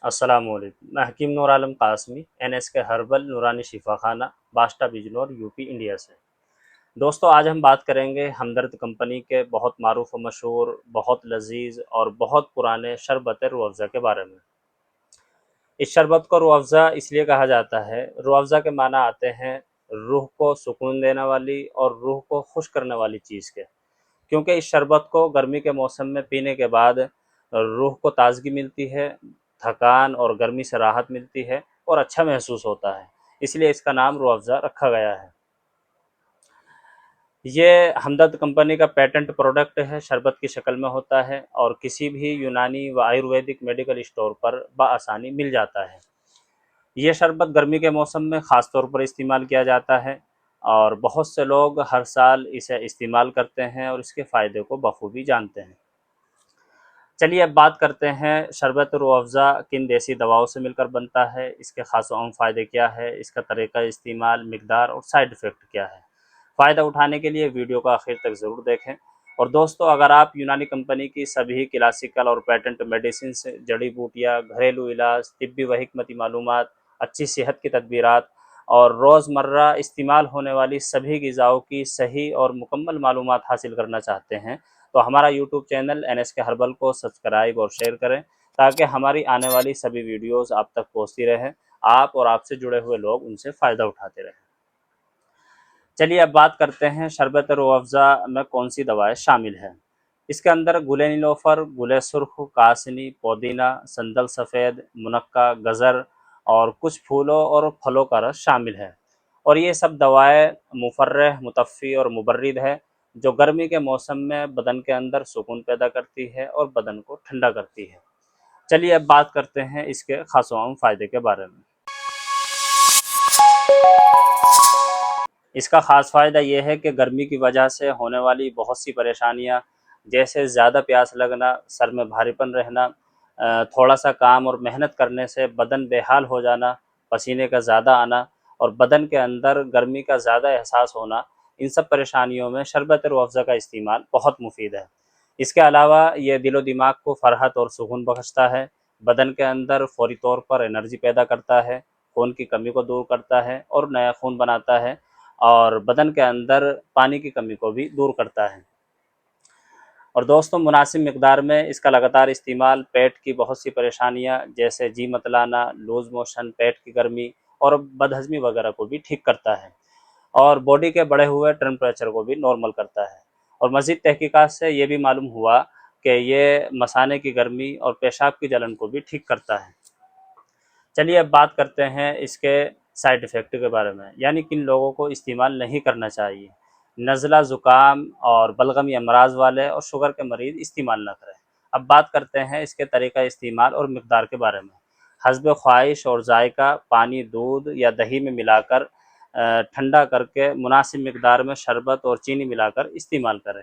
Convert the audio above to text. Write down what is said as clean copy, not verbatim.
अस्सलाम वालेकुम। मैं हकीम नूर आलम कासमी, एनएस के हर्बल नूरानी शिफा खाना, बास्टा बिजनौर, यूपी, इंडिया से। दोस्तों, आज हम बात करेंगे हमदर्द कंपनी के बहुत मारूफ व मशहूर, बहुत लजीज और बहुत पुराने शरबत रूह अफ़ज़ा के बारे में। इस शरबत को रूह अफ़ज़ा इसलिए कहा जाता है। रूह अफ़ज़ा के माना आते हैं रूह को सुकून देने वाली और रूह को खुश करने वाली चीज़ के, क्योंकि इस शरबत को गर्मी के मौसम में पीने के बाद रूह को ताज़गी मिलती है, थकान और गर्मी से राहत मिलती है और अच्छा महसूस होता है। इसलिए इसका नाम रूह अफ़ज़ा रखा गया है। ये हमदर्द कंपनी का पेटेंट प्रोडक्ट है, शरबत की शक्ल में होता है और किसी भी यूनानी व आयुर्वेदिक मेडिकल स्टोर पर बआसानी मिल जाता है। ये शरबत गर्मी के मौसम में ख़ास तौर पर इस्तेमाल किया जाता है और बहुत से लोग हर साल इसे इस्तेमाल करते हैं और इसके फ़ायदे को बखूबी जानते हैं। चलिए अब बात करते हैं शरबत रूह अफ़ज़ा किन देसी दवाओं से मिलकर बनता है, इसके ख़ास व आम फ़ायदे क्या है, इसका तरीक़ा इस्तेमाल, मिक़दार और साइड इफ़ेक्ट क्या है। फ़ायदा उठाने के लिए वीडियो को आखिर तक ज़रूर देखें। और दोस्तों, अगर आप यूनानी कंपनी की सभी क्लासिकल और पेटेंट मेडिसिन से जड़ी बूटियाँ, घरेलू इलाज, तिब्बी व हिकमती मालूमात, अच्छी सेहत की तदबीरात और रोज़मर्रा इस्तेमाल होने वाली सभी ग़िज़ाओं की सही और मुकम्मल मालूमात हासिल करना चाहते हैं, तो हमारा यूट्यूब चैनल एनएस के हर्बल को सब्सक्राइब और शेयर करें, ताकि हमारी आने वाली सभी वीडियोज़ आप तक पहुँचती रहें, आप और आपसे जुड़े हुए लोग उनसे फ़ायदा उठाते रहें। चलिए अब बात करते हैं शरबत रूह अफ़ज़ा में कौन सी दवाएँ शामिल हैं। इसके अंदर गुल नीलोफ़र, गुल सुर्ख़, कासनी, पुदीना, संदल सफ़ेद, मुनक्का, गज़र और कुछ फूलों और फलों का रस शामिल है। और ये सब दवाएँ मुफ़र्रिह, मुतफ़्फ़ी और मुबर्रिद है, जो गर्मी के मौसम में बदन के अंदर सुकून पैदा करती है और बदन को ठंडा करती है। चलिए अब बात करते हैं इसके ख़ास व आम फ़ायदे के बारे में। इसका ख़ास फ़ायदा ये है कि गर्मी की वजह से होने वाली बहुत सी परेशानियाँ, जैसे ज़्यादा प्यास लगना, सर में भारीपन रहना, थोड़ा सा काम और मेहनत करने से बदन बेहाल हो जाना, पसीने का ज़्यादा आना और बदन के अंदर गर्मी का ज़्यादा एहसास होना, इन सब परेशानियों में शरबत रूह अफ़ज़ा का इस्तेमाल बहुत मुफीद है। इसके अलावा ये दिलो दिमाग को फ़रहत और सुकून बख्शता है, बदन के अंदर फ़ौरी तौर पर एनर्जी पैदा करता है, खून की कमी को दूर करता है और नया खून बनाता है और बदन के अंदर पानी की कमी को भी दूर करता है। और दोस्तों, मुनासिब मिक़दार में इसका लगातार इस्तेमाल पेट की बहुत सी परेशानियाँ, जैसे जी मतलाना, लूज़ मोशन, पेट की गर्मी और बदहज़मी वगैरह को भी ठीक करता है और बॉडी के बढ़े हुए टेम्परेचर को भी नॉर्मल करता है। और मज़ीद तहकीकात से ये भी मालूम हुआ कि ये मसाने की गर्मी और पेशाब की जलन को भी ठीक करता है। चलिए अब बात करते हैं इसके साइड इफ़ेक्ट के बारे में, यानी किन लोगों को इस्तेमाल नहीं करना चाहिए। नज़ला, ज़ुकाम और बलगमी अमराज वाले और शुगर के मरीज़ इस्तेमाल ना करें। अब बात करते हैं इसके तरीक़ा इस्तेमाल और मिक़दार के बारे में। हस्ब ख्वाहिश और जायका पानी, दूध या दही में मिलाकर ठंडा करके मुनासिब मिक़दार में शरबत और चीनी मिलाकर इस्तेमाल करें।